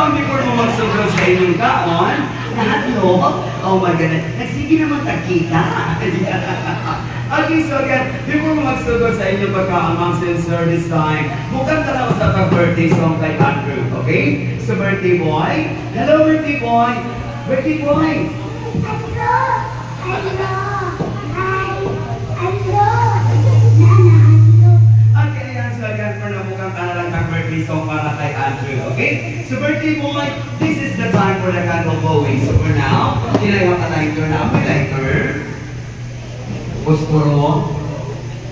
ma'am, before mo magsugod sa inyong kaon, nahatlog. Oh my goodness. Nagsige naman tagkita. Okay, so again, before mo magsugod sa inyong pagkaon, ma'am, sir, this time, mukhang talaga sa pag-birthday song kay Andrew, okay? So, birthday boy. Hello, birthday boy. Birthday boy. Okay, ayan, so again, for na mukhang talagang birthday song para kay Andrew, okay? So, birthday boy, this is the time for the candle blowing. So, for now, kinayang ka lighter na may lighter. Puspuro.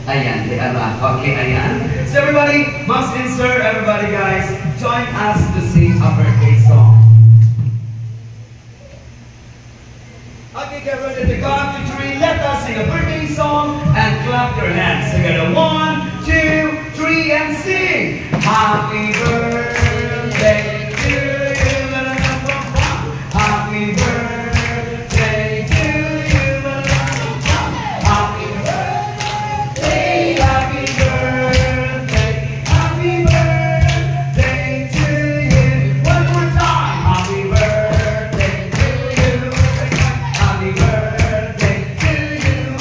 Ayan, di ala. Okay, ayan. So, everybody, moms and sir, everybody, guys, join us to sing a birthday song. Okay, get ready to count to 3. Let us sing a birthday song and clap your hands together. 1, 2, 3, and sing. Happy birthday to you. Happy birthday to you. Happy birthday, happy birthday, happy birthday to you. One more time. Happy birthday to you. Happy birthday to you.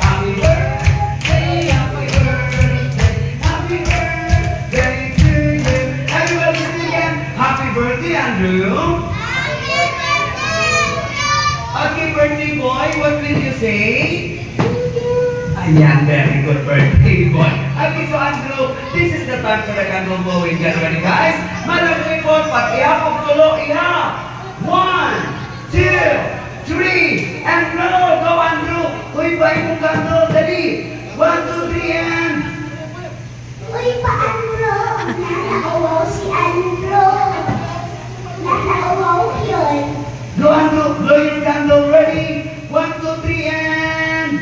Happy birthday, happy birthday, happy birthday to you. Everybody sing again. Happy birthday, Andrew. Okay, birthday boy, what will you say? Ayan, very good birthday boy. Okay, so Andrew, this is the time for the candle blowing. Get ready, guys? Malagay po, pag-ihap o tulo, ihap. 1, 2, 3, and blow. Go, Andrew. Uy, pa yung candle, dali. 1, 2, 3, and... Uy, pa Andrew. Nanakawaw si Andrew. Nanakawaw yun. Go, Andrew. Blow your candle. Ready? 1, 2, 3, and...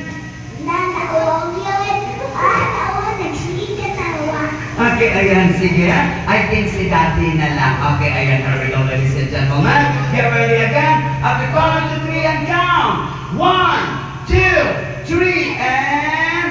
Nanakawaw yun. Tawa, nagsigit na tawa. Okay, ayan, sige. I think si Daddy na lang. Okay, ayan, here we go, ladies and gentlemen. Get ready again. After 1, 2, 3, and count. 1, 2, 3, and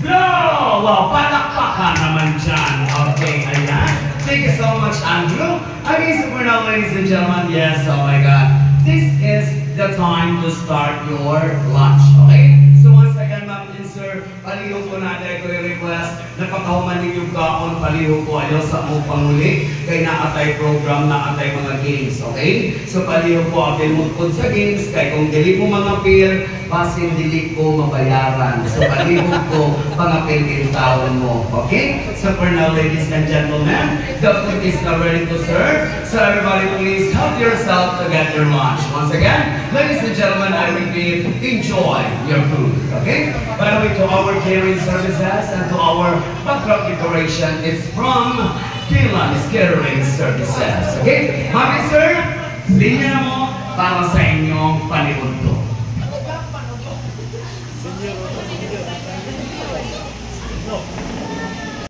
blow! Wow, palakpakan naman dyan. Okay, ayan. Thank you so much, Andrew. Okay, so for now, ladies and gentlemen, yes, oh my God. This is the time to start your lunch, okay? So once again, ma'am and sir, palihog po natin ko yung request na pagkahuman ninyong kaon, palihog po ayaw sa mong panguli kay naatay program, naatay mga games, okay? So palihog po apil mo po sa games, kay kung dili po mga bill, basin dili po mabayaran. So palihog po pangapil kintawan mo, okay? So for now, ladies and gentlemen, the food is now ready to serve. So everybody please help yourself to get your lunch. Once again, ladies and gentlemen, I repeat, enjoy your food, okay? By the way, to our catering services and to our backdrop decoration, it's from Dylan's Catering Services, okay? Mami sir, linya mo para sa inyong panibunto.